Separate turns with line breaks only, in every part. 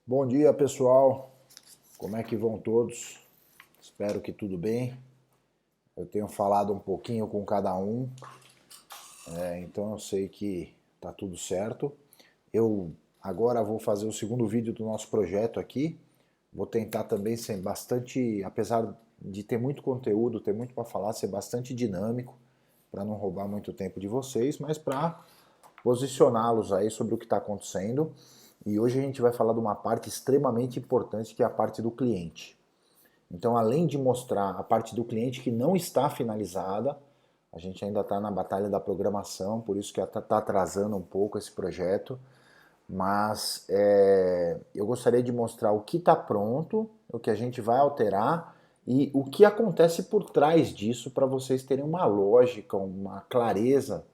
Bom dia, pessoal. Como é que vão todos? Espero que tudo bem. Eu tenho falado um pouquinho com cada um, então eu sei que tá tudo certo. Eu agora vou fazer o segundo vídeo do nosso projeto aqui. Vou tentar também ser bastante, apesar de ter muito conteúdo, ter muito para falar, ser bastante dinâmico, para não roubar muito tempo de vocês, mas para posicioná-los aí sobre o que está acontecendo. E hoje a gente vai falar de uma parte extremamente importante, que é a parte do cliente. Então, além de mostrar a parte do cliente que não está finalizada, a gente ainda está na batalha da programação, por isso que está atrasando um pouco esse projeto, mas eu gostaria de mostrar o que está pronto, o que a gente vai alterar e o que acontece por trás disso para vocês terem uma lógica, uma clareza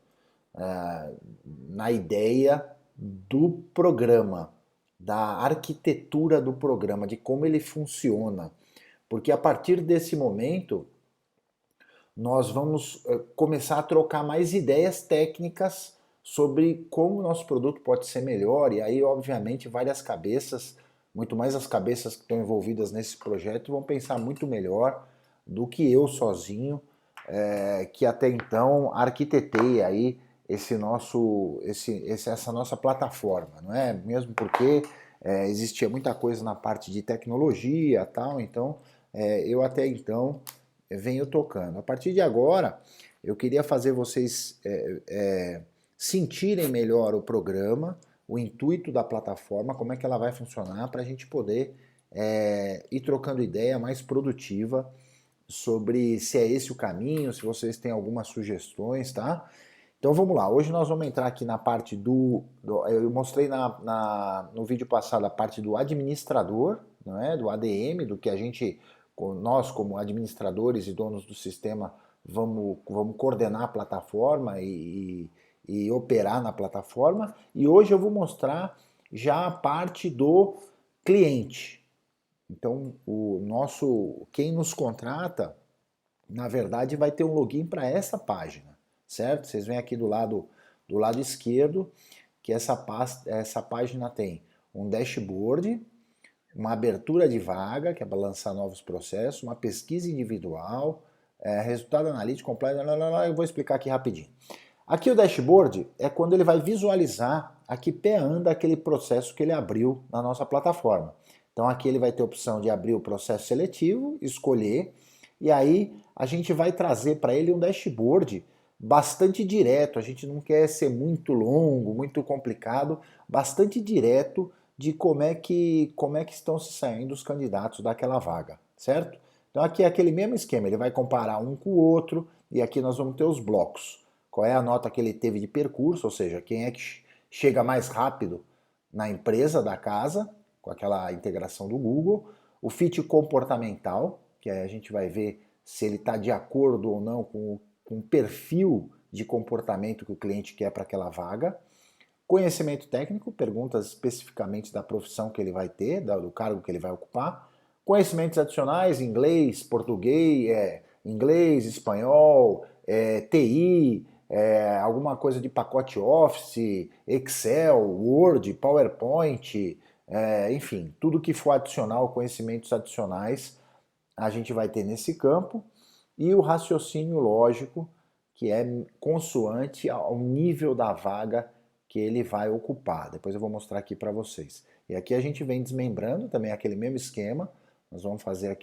na ideia do programa, da arquitetura do programa, de como ele funciona. Porque a partir desse momento, nós vamos começar a trocar mais ideias técnicas sobre como o nosso produto pode ser melhor. E aí, obviamente, várias cabeças, muito mais as cabeças que estão envolvidas nesse projeto, vão pensar muito melhor do que eu sozinho, que até então arquitetei aí essa nossa plataforma, não é? Mesmo porque existia muita coisa na parte de tecnologia, tal. Então eu até então venho tocando. A partir de agora, eu queria fazer vocês sentirem melhor o programa, o intuito da plataforma, como é que ela vai funcionar, para a gente poder ir trocando ideia mais produtiva sobre se é esse o caminho, se vocês têm algumas sugestões, tá? Então vamos lá, hoje nós vamos entrar aqui na parte eu mostrei no vídeo passado a parte do administrador, não é? Do ADM, do que nós como administradores e donos do sistema, vamos coordenar a plataforma e operar na plataforma. E hoje eu vou mostrar já a parte do cliente. Então quem nos contrata, na verdade, vai ter um login para essa página, certo? Vocês vêm aqui do lado esquerdo, que essa página tem um dashboard, uma abertura de vaga, que é para lançar novos processos, uma pesquisa individual, resultado analítico completo, eu vou explicar aqui rapidinho. Aqui o dashboard é quando ele vai visualizar a que pé anda aquele processo que ele abriu na nossa plataforma. Então aqui ele vai ter a opção de abrir o processo seletivo, escolher, e aí a gente vai trazer para ele um dashboard bastante direto. A gente não quer ser muito longo, muito complicado, bastante direto de como é que estão se saindo os candidatos daquela vaga, certo? Então aqui é aquele mesmo esquema, ele vai comparar um com o outro, e aqui nós vamos ter os blocos. Qual é a nota que ele teve de percurso, ou seja, quem é que chega mais rápido na empresa da casa, com aquela integração do Google, o fit comportamental, que aí a gente vai ver se ele está de acordo ou não com o perfil de comportamento que o cliente quer para aquela vaga, conhecimento técnico, perguntas especificamente da profissão que ele vai ter, do cargo que ele vai ocupar, conhecimentos adicionais, inglês, português, inglês, espanhol, TI, alguma coisa de pacote Office, Excel, Word, PowerPoint, enfim, tudo que for adicional, conhecimentos adicionais, a gente vai ter nesse campo, e o raciocínio lógico, que é consoante ao nível da vaga que ele vai ocupar. Depois eu vou mostrar aqui para vocês. E aqui a gente vem desmembrando também aquele mesmo esquema. Nós vamos fazer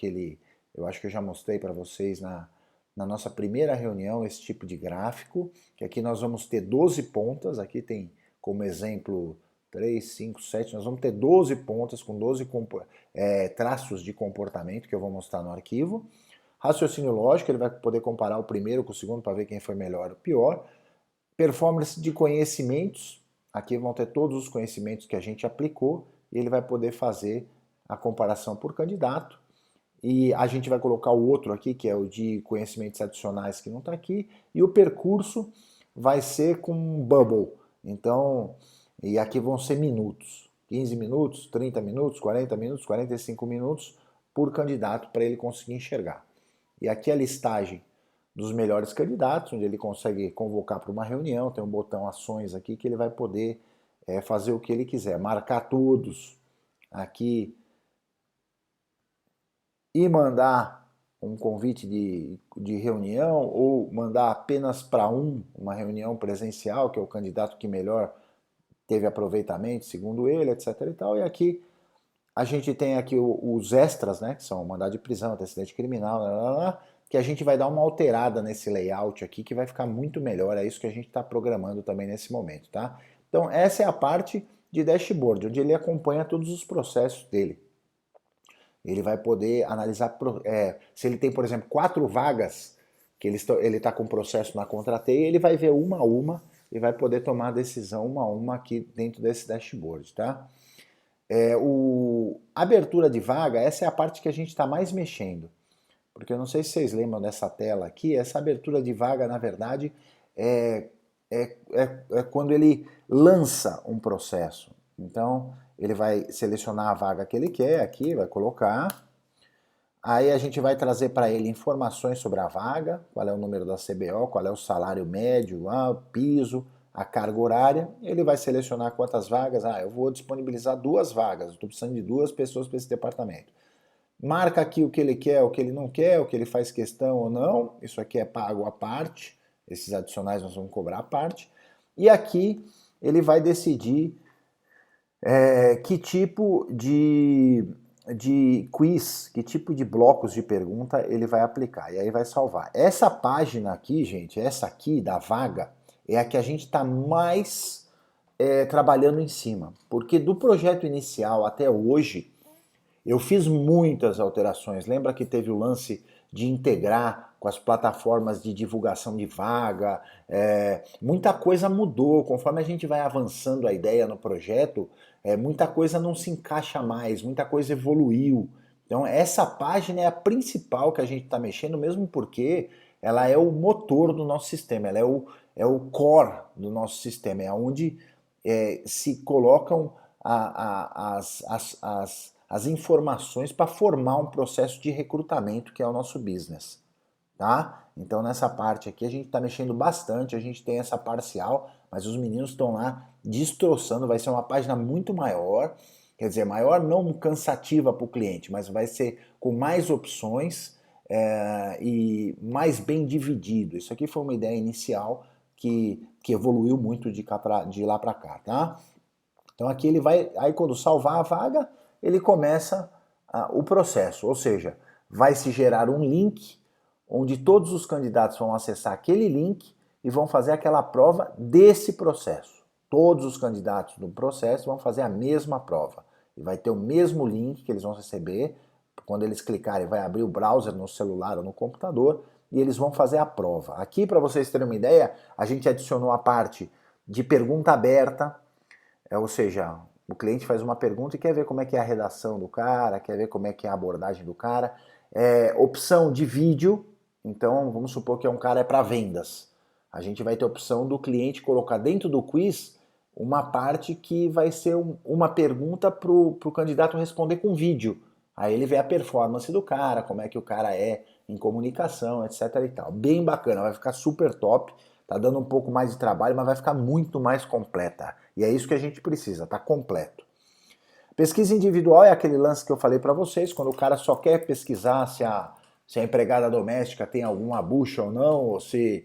eu acho que eu já mostrei para vocês na nossa primeira reunião esse tipo de gráfico, que aqui nós vamos ter 12 pontas, aqui tem como exemplo 3, 5, 7, nós vamos ter 12 pontas com 12 traços de comportamento que eu vou mostrar no arquivo. Raciocínio lógico, ele vai poder comparar o primeiro com o segundo para ver quem foi melhor ou pior. Performance de conhecimentos, aqui vão ter todos os conhecimentos que a gente aplicou e ele vai poder fazer a comparação por candidato. E a gente vai colocar o outro aqui, que é o de conhecimentos adicionais, que não está aqui, e o percurso vai ser com um bubble. Então, e aqui vão ser minutos, 15 minutos, 30 minutos, 40 minutos, 45 minutos por candidato para ele conseguir enxergar. E aqui a listagem dos melhores candidatos, onde ele consegue convocar para uma reunião, tem um botão ações aqui que ele vai poder fazer o que ele quiser, marcar todos aqui e mandar um convite de reunião ou mandar apenas para uma reunião presencial, que é o candidato que melhor teve aproveitamento, segundo ele, etc. e tal. E aqui a gente tem aqui os extras, né, que são mandado de prisão, antecedente criminal, que a gente vai dar uma alterada nesse layout aqui, que vai ficar muito melhor. É isso que a gente está programando também nesse momento, tá? Então essa é a parte de dashboard, onde ele acompanha todos os processos dele. Ele vai poder analisar se ele tem, por exemplo, 4 vagas que ele está com processo na Contratei, ele vai ver uma a uma e vai poder tomar a decisão uma a uma aqui dentro desse dashboard, tá? Abertura de vaga, essa é a parte que a gente está mais mexendo. Porque eu não sei se vocês lembram dessa tela aqui, essa abertura de vaga, na verdade, é quando ele lança um processo. Então, ele vai selecionar a vaga que ele quer aqui, vai colocar. Aí a gente vai trazer para ele informações sobre a vaga, qual é o número da CBO, qual é o salário médio, o piso, a carga horária. Ele vai selecionar quantas vagas. Eu vou disponibilizar 2 vagas, estou precisando de 2 pessoas para esse departamento. Marca aqui o que ele quer, o que ele não quer, o que ele faz questão ou não. Isso aqui é pago à parte. Esses adicionais nós vamos cobrar à parte. E aqui ele vai decidir que tipo de quiz, que tipo de blocos de pergunta ele vai aplicar. E aí vai salvar. Essa página aqui, gente, essa aqui da vaga, é a que a gente está mais trabalhando em cima. Porque do projeto inicial até hoje, eu fiz muitas alterações. Lembra que teve o lance de integrar com as plataformas de divulgação de vaga? Muita coisa mudou. Conforme a gente vai avançando a ideia no projeto, muita coisa não se encaixa mais, muita coisa evoluiu. Então essa página é a principal que a gente está mexendo, mesmo porque ela é o motor do nosso sistema, ela é o core do nosso sistema, é onde se colocam as informações para formar um processo de recrutamento que é o nosso business, tá? Então nessa parte aqui a gente está mexendo bastante, a gente tem essa parcial, mas os meninos estão lá destroçando, vai ser uma página muito maior, quer dizer, maior não cansativa para o cliente, mas vai ser com mais opções e mais bem dividido. Isso aqui foi uma ideia inicial que evoluiu muito de lá para cá, tá? Então aqui ele vai, aí quando salvar a vaga, ele começa o processo, ou seja, vai se gerar um link onde todos os candidatos vão acessar aquele link e vão fazer aquela prova desse processo. Todos os candidatos do processo vão fazer a mesma prova. E vai ter o mesmo link que eles vão receber. Quando eles clicarem, vai abrir o browser no celular ou no computador e eles vão fazer a prova. Aqui, para vocês terem uma ideia, a gente adicionou a parte de pergunta aberta, ou seja, o cliente faz uma pergunta e quer ver como é que é a redação do cara, quer ver como é que é a abordagem do cara. Opção de vídeo, então vamos supor que um cara é para vendas. A gente vai ter a opção do cliente colocar dentro do quiz uma parte que vai ser uma pergunta para o candidato responder com vídeo. Aí ele vê a performance do cara, como é que o cara é em comunicação, etc e tal. Bem bacana, vai ficar super top. Tá dando um pouco mais de trabalho, mas vai ficar muito mais completa. E é isso que a gente precisa, tá completo. Pesquisa individual é aquele lance que eu falei para vocês, quando o cara só quer pesquisar se a empregada doméstica tem alguma bucha ou não, ou se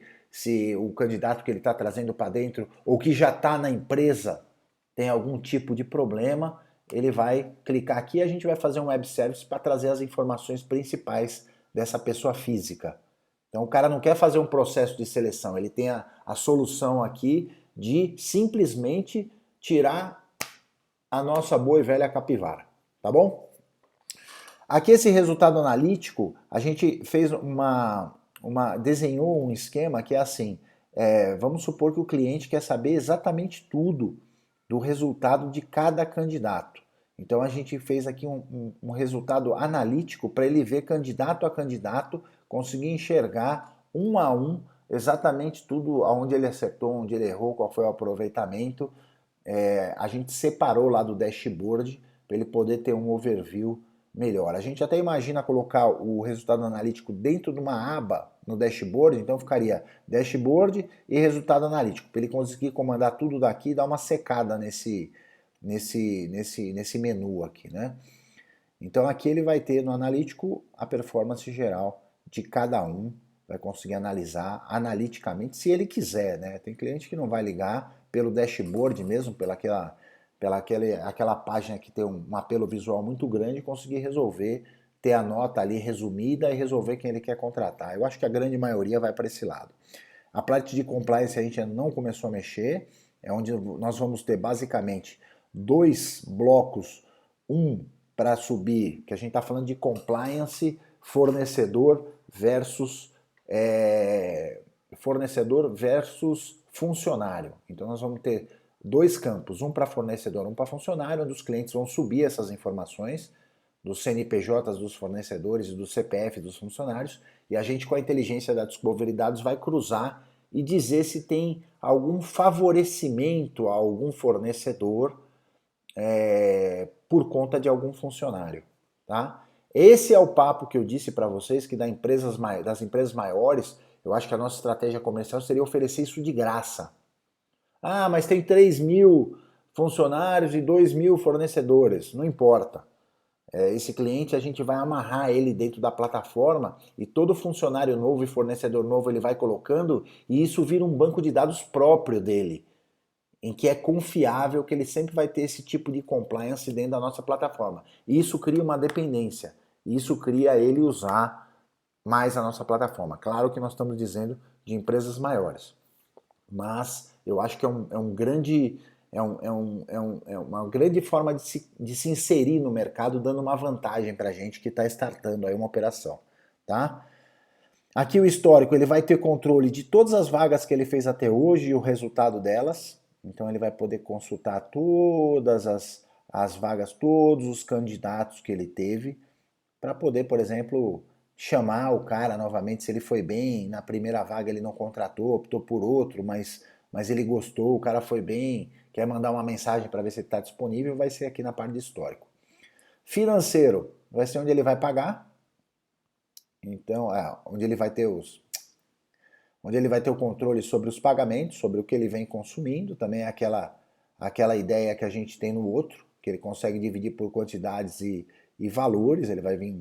o candidato que ele está trazendo para dentro, ou que já está na empresa, tem algum tipo de problema, ele vai clicar aqui e a gente vai fazer um web service para trazer as informações principais dessa pessoa física. Então o cara não quer fazer um processo de seleção, ele tem a solução aqui de simplesmente tirar a nossa boa e velha capivara, tá bom? Aqui esse resultado analítico, a gente fez desenhou um esquema que é assim, vamos supor que o cliente quer saber exatamente tudo do resultado de cada candidato. Então a gente fez aqui um resultado analítico para ele ver candidato a candidato, conseguir enxergar um a um exatamente tudo, aonde ele acertou, onde ele errou, qual foi o aproveitamento. A gente separou lá do dashboard para ele poder ter um overview melhor. A gente até imagina colocar o resultado analítico dentro de uma aba no dashboard, então ficaria dashboard e resultado analítico, para ele conseguir comandar tudo daqui e dar uma secada nesse nesse menu aqui, né? Então aqui ele vai ter no analítico a performance geral de cada um, vai conseguir analisar analiticamente se ele quiser, né? Tem cliente que não vai ligar pelo dashboard mesmo, aquela página que tem um apelo visual muito grande, conseguir resolver, ter a nota ali resumida e resolver quem ele quer contratar. Eu acho que a grande maioria vai para esse lado. A parte de compliance a gente ainda não começou a mexer, é onde nós vamos ter basicamente dois blocos, um para subir, que a gente está falando de compliance fornecedor versus funcionário. Então nós vamos ter dois campos, um para fornecedor, um para funcionário, onde os clientes vão subir essas informações dos CNPJs dos fornecedores e do CPF dos funcionários, e a gente com a inteligência da Discovery Dados vai cruzar e dizer se tem algum favorecimento a algum fornecedor por conta de algum funcionário, tá? Esse é o papo que eu disse para vocês, que das empresas maiores, eu acho que a nossa estratégia comercial seria oferecer isso de graça. Ah, mas tem 3.000 funcionários e 2.000 fornecedores, não importa. Esse cliente a gente vai amarrar ele dentro da plataforma e todo funcionário novo e fornecedor novo ele vai colocando e isso vira um banco de dados próprio dele, em que é confiável que ele sempre vai ter esse tipo de compliance dentro da nossa plataforma. E isso cria uma dependência, isso cria ele usar mais a nossa plataforma. Claro que nós estamos dizendo de empresas maiores, mas eu acho que é uma grande forma de se inserir no mercado, dando uma vantagem para a gente que está startando aí uma operação, tá? Aqui o histórico, ele vai ter controle de todas as vagas que ele fez até hoje e o resultado delas. Então ele vai poder consultar todas as vagas, todos os candidatos que ele teve, para poder, por exemplo, chamar o cara novamente se ele foi bem, na primeira vaga ele não contratou, optou por outro, mas ele gostou, o cara foi bem, quer mandar uma mensagem para ver se ele está disponível, vai ser aqui na parte de histórico. Financeiro, vai ser onde ele vai pagar, então, onde ele vai ter o controle sobre os pagamentos, sobre o que ele vem consumindo, também é aquela ideia que a gente tem no outro, que ele consegue dividir por quantidades e valores, ele vai vir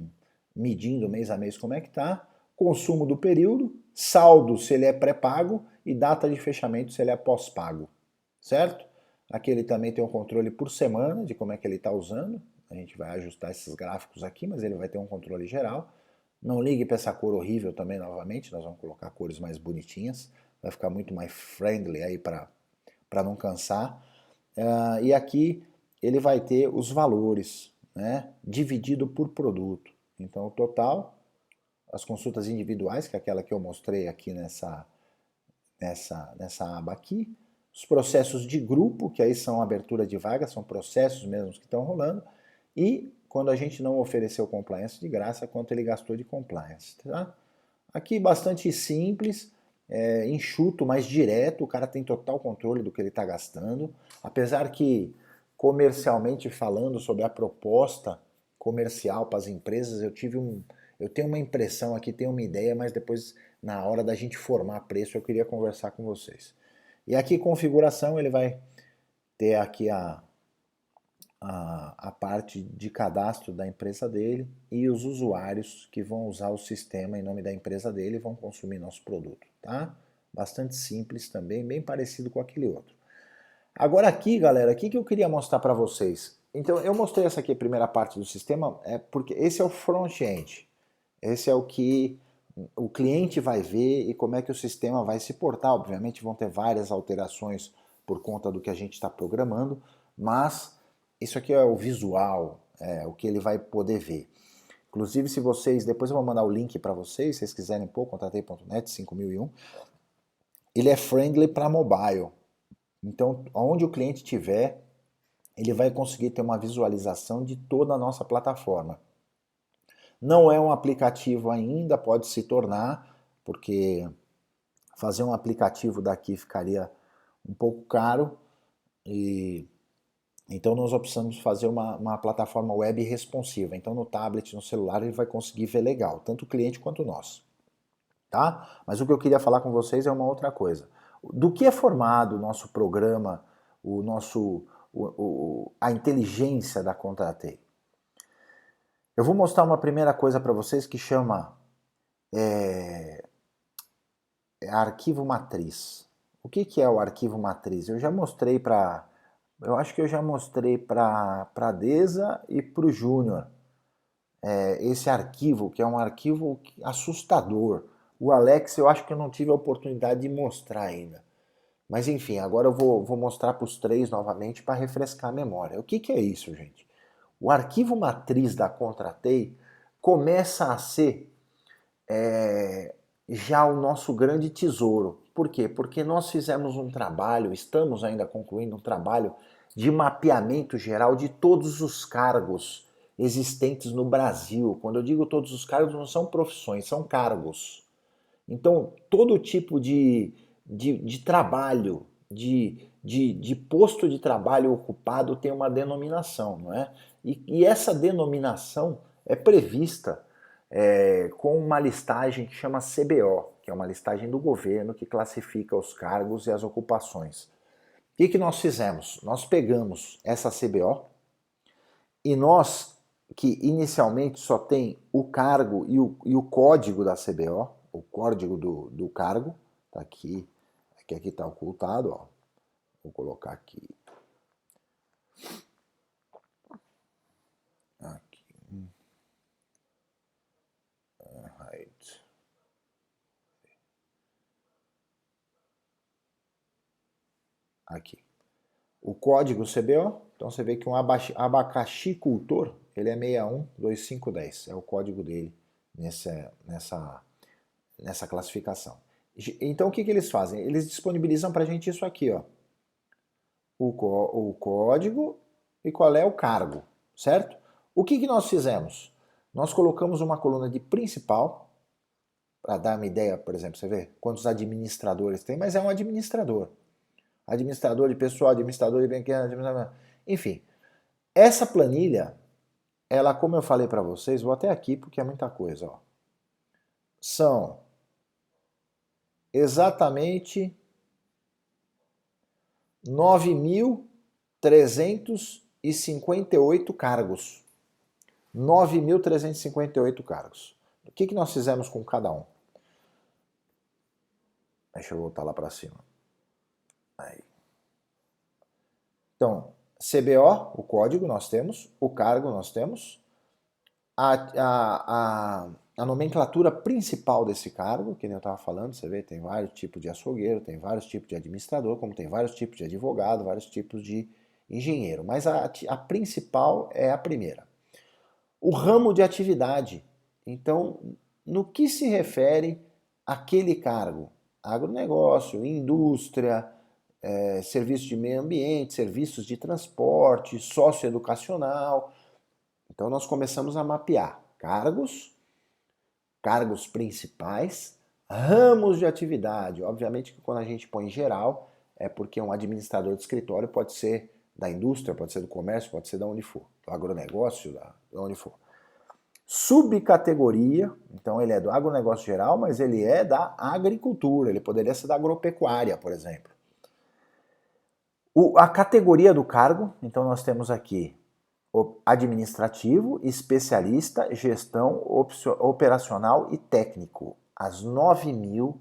medindo mês a mês como é que está, consumo do período, saldo se ele é pré-pago e data de fechamento se ele é pós-pago, certo? Aqui ele também tem um controle por semana de como é que ele está usando, a gente vai ajustar esses gráficos aqui, mas ele vai ter um controle geral. Não ligue para essa cor horrível também novamente, nós vamos colocar cores mais bonitinhas, vai ficar muito mais friendly aí para não cansar. E aqui ele vai ter os valores, né, dividido por produto. Então o total, as consultas individuais, que é aquela que eu mostrei aqui nessa aba aqui, os processos de grupo, que aí são abertura de vaga, são processos mesmos que estão rolando, e quando a gente não ofereceu compliance de graça, quanto ele gastou de compliance, tá? Aqui bastante simples, enxuto, mas direto, o cara tem total controle do que ele está gastando, apesar que comercialmente falando sobre a proposta comercial para as empresas, eu tenho uma impressão aqui, tenho uma ideia, mas depois na hora da gente formar preço eu queria conversar com vocês. E aqui configuração, ele vai ter aqui a parte de cadastro da empresa dele e os usuários que vão usar o sistema em nome da empresa dele e vão consumir nosso produto, tá? Bastante simples também, bem parecido com aquele outro. Agora aqui, galera, o que eu queria mostrar para vocês? Então, eu mostrei essa aqui, a primeira parte do sistema, porque esse é o front-end. Esse é o que o cliente vai ver e como é que o sistema vai se portar. Obviamente vão ter várias alterações por conta do que a gente está programando, mas isso aqui é o visual, o que ele vai poder ver. Inclusive, se vocês, depois eu vou mandar o link para vocês, se vocês quiserem pôr, contratei.net 5001, ele é friendly para mobile. Então, onde o cliente estiver, ele vai conseguir ter uma visualização de toda a nossa plataforma. Não é um aplicativo ainda, pode se tornar, porque fazer um aplicativo daqui ficaria um pouco caro, e então nós optamos fazer uma plataforma web responsiva. Então no tablet, no celular, ele vai conseguir ver legal, tanto o cliente quanto nós. Tá? Mas o que eu queria falar com vocês é uma outra coisa. Do que é formado o nosso programa, o a inteligência da Contratei. Eu vou mostrar uma primeira coisa para vocês que chama arquivo matriz. O que é o arquivo matriz? Eu já mostrei para... Eu acho que eu já mostrei para a Deza e para o Júnior esse arquivo, que é um arquivo assustador. O Alex eu acho que eu não tive a oportunidade de mostrar ainda. Mas enfim, agora eu vou mostrar para os três novamente para refrescar a memória. O que é isso, gente? O arquivo matriz da Contratei começa a ser já o nosso grande tesouro. Por quê? Porque nós fizemos um trabalho, estamos ainda concluindo um trabalho de mapeamento geral de todos os cargos existentes no Brasil. Quando eu digo todos os cargos, não são profissões, são cargos. Então, todo tipo de trabalho, de posto de trabalho ocupado tem uma denominação, não é? E essa denominação é prevista com uma listagem que chama CBO, que é uma listagem do governo que classifica os cargos e as ocupações. O que nós fizemos? Nós pegamos essa CBO e nós, que inicialmente só tem o cargo e o código da CBO, o código do cargo, tá aqui, aqui está ocultado, ó. Vou colocar aqui. Right. Aqui. O código CBO, então você vê que um abacaxicultor, ele é 612510, é o código dele nessa classificação. Então o que eles fazem? Eles disponibilizam para a gente isso aqui, ó. O código e qual é o cargo, certo? O que nós fizemos? Nós colocamos uma coluna de principal, para dar uma ideia, por exemplo, você vê quantos administradores tem, mas é um administrador. Administrador de pessoal, administrador de bem-querer, enfim. Essa planilha, ela, como eu falei para vocês, vou até aqui porque é muita coisa, ó. São exatamente 9.358 cargos. 9.358 cargos. O que nós fizemos com cada um? Deixa eu voltar lá para cima. Aí. Então, CBO, o código nós temos, o cargo nós temos, a nomenclatura principal desse cargo, que nem eu estava falando, você vê, tem vários tipos de açougueiro, tem vários tipos de administrador, como tem vários tipos de advogado, vários tipos de engenheiro, mas a principal é a primeira. O ramo de atividade, então, no que se refere aquele cargo? Agronegócio, indústria, serviços de meio ambiente, serviços de transporte, socioeducacional. Então nós começamos a mapear cargos principais, ramos de atividade. Obviamente que quando a gente põe em geral, é porque um administrador de escritório pode ser da indústria, pode ser do comércio, pode ser da onde for, do agronegócio, da onde for. Subcategoria, então ele é do agronegócio geral, mas ele é da agricultura, ele poderia ser da agropecuária, por exemplo. A categoria do cargo, então nós temos aqui administrativo, especialista, gestão, operacional e técnico. As 9.000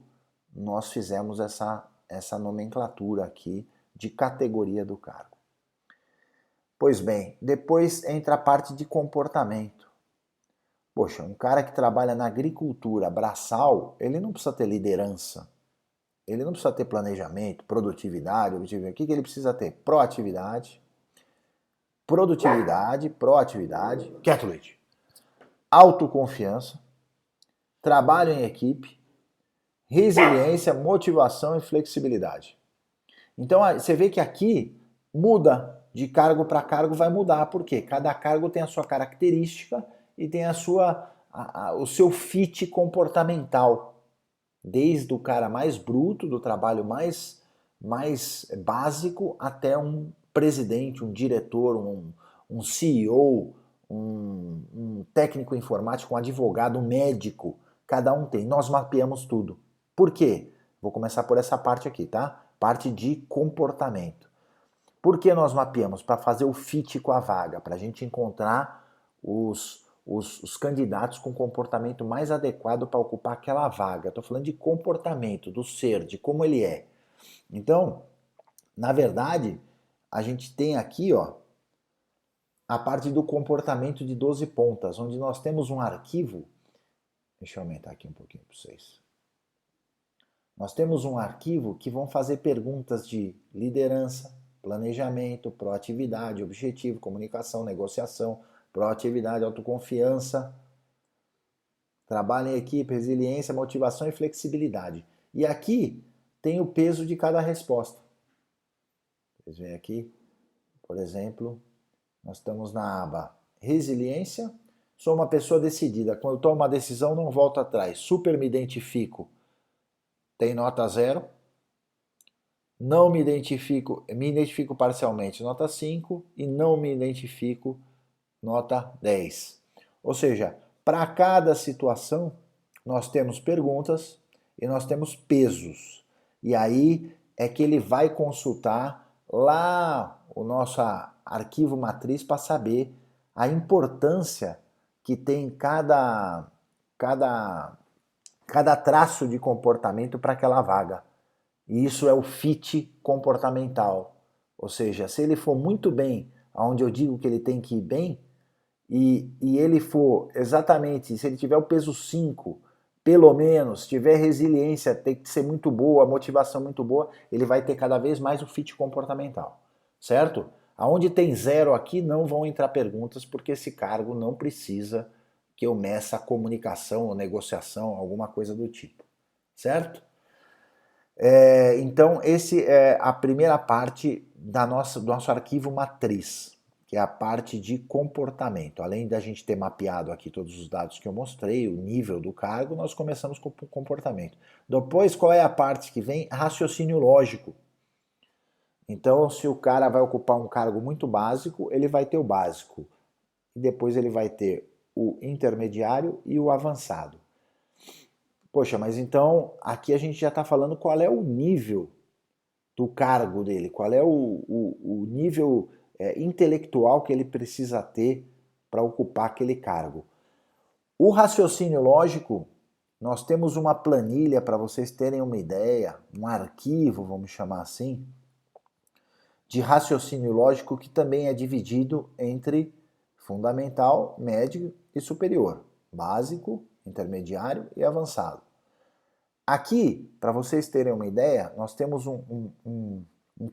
nós fizemos essa nomenclatura aqui de categoria do cargo. Pois bem, depois entra a parte de comportamento. Poxa, um cara que trabalha na agricultura braçal, ele não precisa ter liderança, ele não precisa ter planejamento, produtividade, objetivo. O que ele precisa ter? Proatividade, proatividade, quieto, Leite, autoconfiança, trabalho em equipe, resiliência, motivação e flexibilidade. Então você vê que aqui muda, de cargo para cargo vai mudar, por quê? Cada cargo tem a sua característica e tem o seu fit comportamental, desde o cara mais bruto, do trabalho mais básico, até um presidente, um diretor, um CEO, um técnico informático, um advogado, um médico, cada um tem. Nós mapeamos tudo. Por quê? Vou começar por essa parte aqui, tá? Parte de comportamento. Por que nós mapeamos? Para fazer o fit com a vaga, para a gente encontrar os candidatos com comportamento mais adequado para ocupar aquela vaga. Estou falando de comportamento, do ser, de como ele é. Então, na verdade, a gente tem aqui, ó, a parte do comportamento de 12 pontas, onde nós temos um arquivo. Deixa eu aumentar aqui um pouquinho para vocês. Nós temos um arquivo que vão fazer perguntas de liderança, planejamento, proatividade, objetivo, comunicação, negociação, proatividade, autoconfiança, trabalho em equipe, resiliência, motivação e flexibilidade. E aqui tem o peso de cada resposta. Vocês veem aqui, por exemplo, nós estamos na aba resiliência. Sou uma pessoa decidida. Quando tomo uma decisão, não volto atrás. Super me identifico. Tem nota 0. Não me identifico parcialmente, nota 5. E não me identifico, nota 10. Ou seja, para cada situação, nós temos perguntas e nós temos pesos. E aí é que ele vai consultar lá o nosso arquivo matriz para saber a importância que tem cada traço de comportamento para aquela vaga. E isso é o fit comportamental. Ou seja, se ele for muito bem aonde eu digo que ele tem que ir bem, e ele for exatamente, se ele tiver o peso 5, pelo menos, tiver resiliência, tem que ser muito boa, motivação muito boa, ele vai ter cada vez mais o fit comportamental, certo? Aonde tem 0 aqui não vão entrar perguntas, porque esse cargo não precisa que eu meça a comunicação ou negociação, alguma coisa do tipo, certo? Então, esse é a primeira parte do nosso arquivo matriz, que é a parte de comportamento. Além da gente ter mapeado aqui todos os dados que eu mostrei, o nível do cargo, nós começamos com o comportamento. Depois, qual é a parte que vem? Raciocínio lógico. Então, se o cara vai ocupar um cargo muito básico, ele vai ter o básico. E depois ele vai ter o intermediário e o avançado. Poxa, mas então aqui a gente já está falando qual é o nível do cargo dele, qual é o nível intelectual que ele precisa ter para ocupar aquele cargo. O raciocínio lógico, nós temos uma planilha para vocês terem uma ideia, um arquivo, vamos chamar assim, de raciocínio lógico que também é dividido entre fundamental, médio e superior, básico, intermediário e avançado. Aqui, para vocês terem uma ideia, nós temos um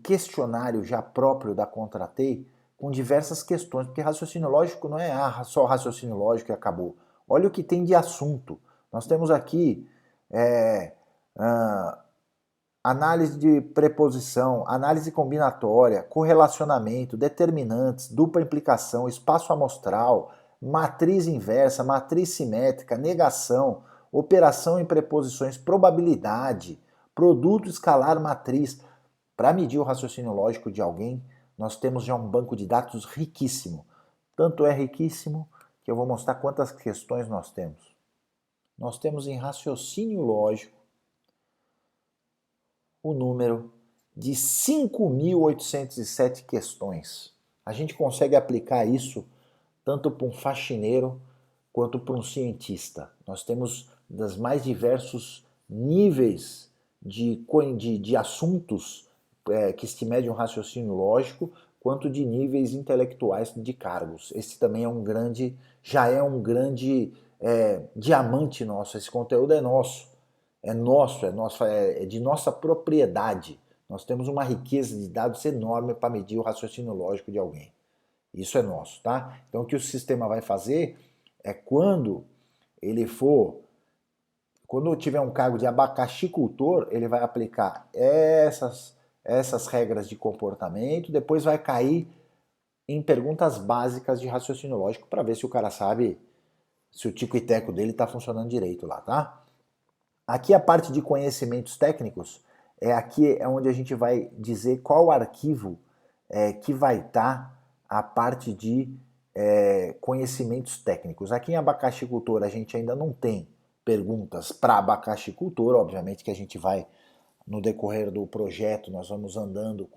questionário já próprio da Contratei com diversas questões, porque raciocínio lógico não é só raciocínio lógico e acabou. Olha o que tem de assunto. Nós temos aqui análise de preposição, análise combinatória, correlacionamento, determinantes, dupla implicação, espaço amostral, matriz inversa, matriz simétrica, negação, operação em preposições, probabilidade, produto escalar matriz. Para medir o raciocínio lógico de alguém, nós temos já um banco de dados riquíssimo. Tanto é riquíssimo que eu vou mostrar quantas questões nós temos. Nós temos em raciocínio lógico o número de 5.807 questões. A gente consegue aplicar isso tanto para um faxineiro quanto para um cientista. Nós temos dos mais diversos níveis de assuntos que se mede um raciocínio lógico, quanto de níveis intelectuais de cargos. Esse também já é um grande diamante nosso, esse conteúdo é nosso. É de nossa propriedade. Nós temos uma riqueza de dados enorme para medir o raciocínio lógico de alguém. Isso é nosso, tá? Então o que o sistema vai fazer é quando tiver um cargo de abacaxicultor, ele vai aplicar essas regras de comportamento, depois vai cair em perguntas básicas de raciocínio lógico para ver se o cara sabe se o tico e teco dele está funcionando direito lá, tá? Aqui a parte de conhecimentos técnicos, aqui é onde a gente vai dizer qual arquivo que vai estar a parte de conhecimentos técnicos. Aqui em abacaxicultor a gente ainda não tem perguntas para abacaxicultor, obviamente que a gente vai, no decorrer do projeto, nós vamos andando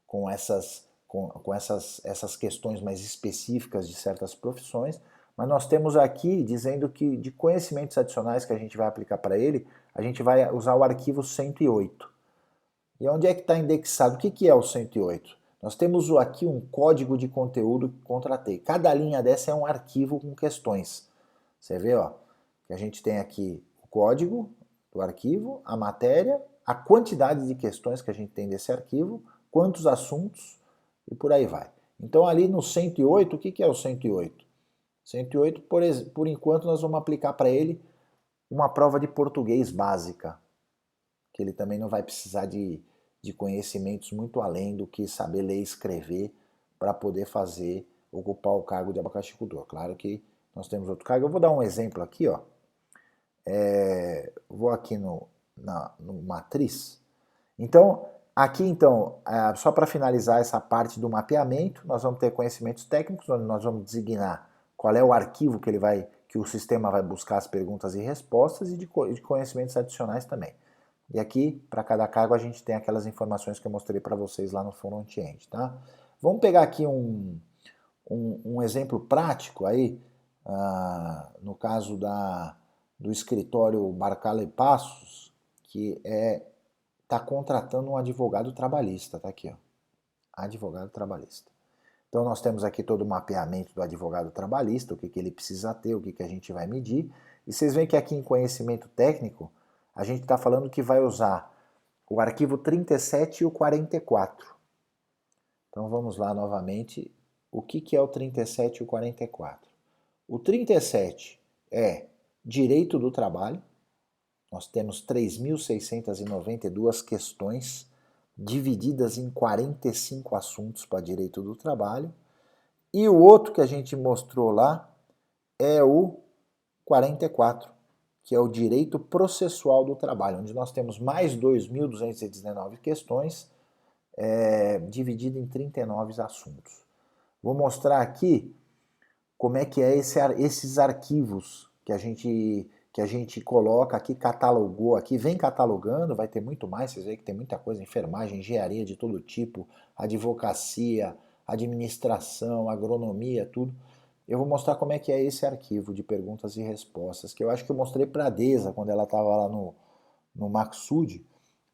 com essas com essas questões mais específicas de certas profissões, mas nós temos aqui dizendo que de conhecimentos adicionais que a gente vai aplicar para ele, a gente vai usar o arquivo 108. E onde é que está indexado? O que é o 108? Nós temos aqui um código de conteúdo que contratei. Cada linha dessa é um arquivo com questões. Você vê, ó, que a gente tem aqui o código do arquivo, a matéria, a quantidade de questões que a gente tem desse arquivo, quantos assuntos e por aí vai. Então ali no 108, o que é o 108? 108, por enquanto, nós vamos aplicar para ele uma prova de português básica, que ele também não vai precisar de conhecimentos muito além do que saber ler e escrever para poder ocupar o cargo de abacaxicultor. Claro que nós temos outro cargo. Eu vou dar um exemplo aqui, ó. Vou aqui no matriz. Então, aqui só para finalizar essa parte do mapeamento, nós vamos ter conhecimentos técnicos, onde nós vamos designar qual é o arquivo que o sistema vai buscar as perguntas e respostas, e de conhecimentos adicionais também. E aqui, para cada cargo, a gente tem aquelas informações que eu mostrei para vocês lá no front-end, tá? Vamos pegar aqui um exemplo prático aí, no caso do escritório Barcala e Passos, que está contratando um advogado trabalhista, tá aqui, ó, advogado trabalhista. Então nós temos aqui todo o mapeamento do advogado trabalhista, o que ele precisa ter, o que a gente vai medir, e vocês veem que aqui em conhecimento técnico, a gente está falando que vai usar o arquivo 37 e o 44. Então vamos lá novamente, o que é o 37 e o 44? O 37 é direito do trabalho, nós temos 3.692 questões divididas em 45 assuntos para direito do trabalho, e o outro que a gente mostrou lá é o 44, que é o direito processual do trabalho, onde nós temos mais 2.219 questões, dividido em 39 assuntos. Vou mostrar aqui como é que é esses arquivos que a gente coloca aqui, catalogou aqui, vem catalogando, vai ter muito mais, vocês veem que tem muita coisa, enfermagem, engenharia de todo tipo, advocacia, administração, agronomia, tudo. Eu vou mostrar como é que é esse arquivo de perguntas e respostas, que eu acho que eu mostrei para a Deza quando ela estava lá no Maxud,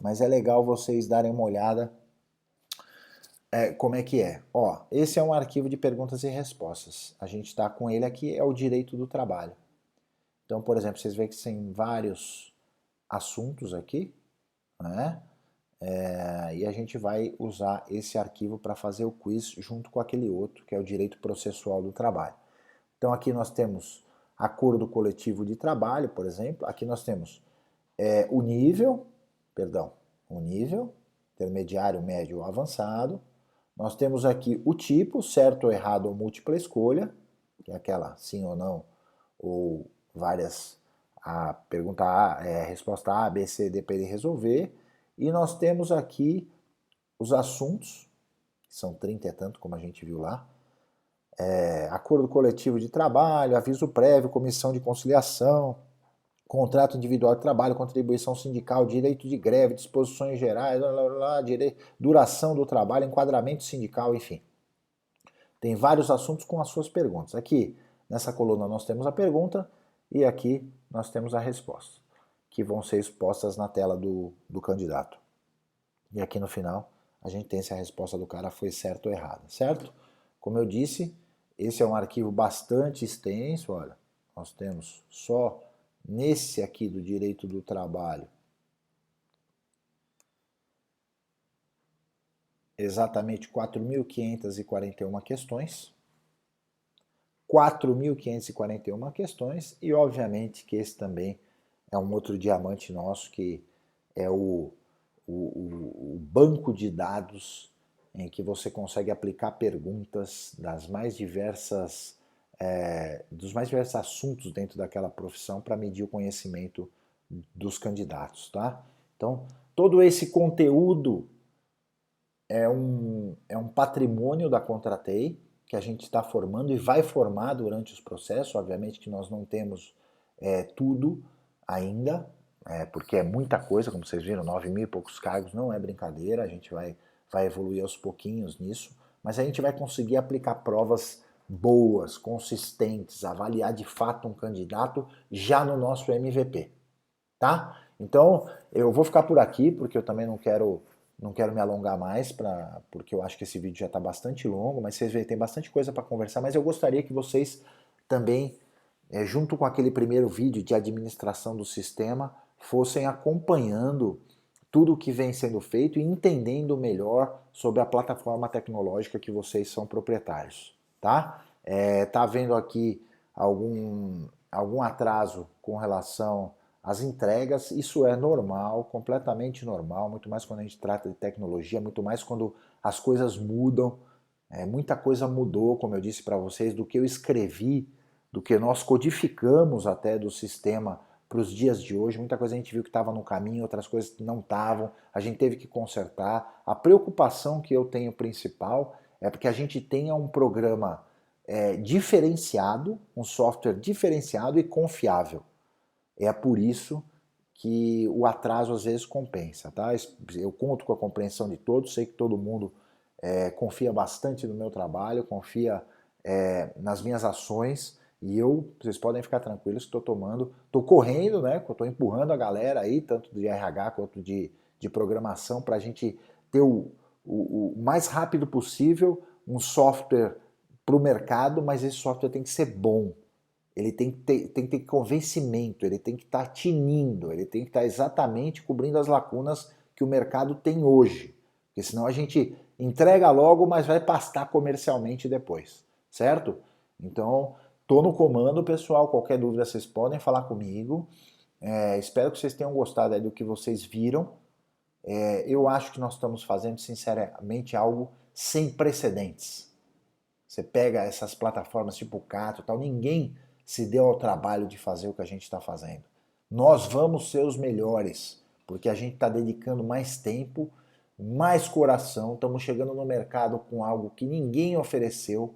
mas é legal vocês darem uma olhada como é que é. Ó, esse é um arquivo de perguntas e respostas. A gente está com ele aqui, é o direito do trabalho. Então, por exemplo, vocês veem que tem vários assuntos aqui, né? E a gente vai usar esse arquivo para fazer o quiz junto com aquele outro, que é o direito processual do trabalho. Então aqui nós temos acordo coletivo de trabalho, por exemplo. Aqui nós temos o nível, intermediário, médio ou avançado. Nós temos aqui o tipo, certo ou errado ou múltipla escolha, que é aquela sim ou não, ou várias, a pergunta A, resposta A, B, C, D para ele resolver. E nós temos aqui os assuntos, que são 30 e tanto, como a gente viu lá. Acordo coletivo de trabalho, aviso prévio, comissão de conciliação, contrato individual de trabalho, contribuição sindical, direito de greve, disposições gerais, duração do trabalho, enquadramento sindical, enfim. Tem vários assuntos com as suas perguntas. Aqui, nessa coluna, nós temos a pergunta e aqui nós temos a resposta, que vão ser expostas na tela do candidato. E aqui no final, a gente tem se a resposta do cara foi certa ou errada, certo? Como eu disse, esse é um arquivo bastante extenso, olha, nós temos só nesse aqui do direito do trabalho exatamente 4.541 questões. 4.541 questões, e obviamente que esse também é um outro diamante nosso, que é o banco de dados em que você consegue aplicar perguntas dos mais diversos assuntos dentro daquela profissão para medir o conhecimento dos candidatos, tá? Então, todo esse conteúdo é um patrimônio da Contratei, que a gente está formando e vai formar durante os processos. Obviamente que nós não temos tudo ainda, porque é muita coisa, como vocês viram, 9.000 e poucos cargos, não é brincadeira, a gente vai evoluir aos pouquinhos nisso, mas a gente vai conseguir aplicar provas boas, consistentes, avaliar de fato um candidato já no nosso MVP, tá? Então, eu vou ficar por aqui, porque eu também não quero me alongar mais, porque eu acho que esse vídeo já está bastante longo, mas vocês veem, tem bastante coisa para conversar, mas eu gostaria que vocês também, junto com aquele primeiro vídeo de administração do sistema, fossem acompanhando tudo o que vem sendo feito e entendendo melhor sobre a plataforma tecnológica que vocês são proprietários, tá? Tá havendo aqui algum atraso com relação às entregas, isso é normal, completamente normal, muito mais quando a gente trata de tecnologia, muito mais quando as coisas mudam, muita coisa mudou, como eu disse para vocês, do que eu escrevi, do que nós codificamos até do sistema para os dias de hoje. Muita coisa a gente viu que estava no caminho, outras coisas não estavam, a gente teve que consertar. A preocupação que eu tenho principal é porque a gente tenha um programa diferenciado, um software diferenciado e confiável. É por isso que o atraso às vezes compensa, tá? Eu conto com a compreensão de todos, sei que todo mundo confia bastante no meu trabalho, confia nas minhas ações, e vocês podem ficar tranquilos que estou correndo, né? Estou empurrando a galera aí, tanto de RH quanto de programação, para a gente ter o mais rápido possível um software para o mercado, mas esse software tem que ser bom. Ele tem que ter convencimento, ele tem que estar tinindo, ele tem que estar exatamente cobrindo as lacunas que o mercado tem hoje. Porque senão a gente entrega logo, mas vai pastar comercialmente depois, certo? Então, tô no comando, pessoal. Qualquer dúvida vocês podem falar comigo. Espero que vocês tenham gostado aí do que vocês viram. Eu acho que nós estamos fazendo, sinceramente, algo sem precedentes. Você pega essas plataformas tipo o Cato e tal, ninguém se deu ao trabalho de fazer o que a gente está fazendo. Nós vamos ser os melhores, porque a gente está dedicando mais tempo, mais coração, estamos chegando no mercado com algo que ninguém ofereceu.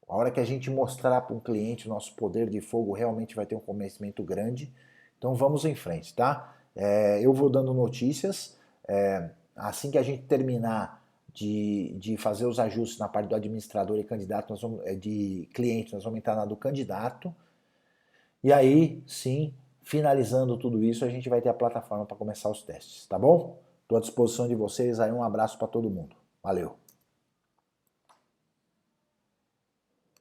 A hora que a gente mostrar para um cliente o nosso poder de fogo, realmente vai ter um conhecimento grande. Então vamos em frente, tá? Eu vou dando notícias. Assim que a gente terminar de fazer os ajustes na parte do administrador e candidato, de cliente, nós vamos entrar na do candidato. E aí, sim, finalizando tudo isso, a gente vai ter a plataforma para começar os testes, tá bom? Estou à disposição de vocês, aí um abraço para todo mundo. Valeu!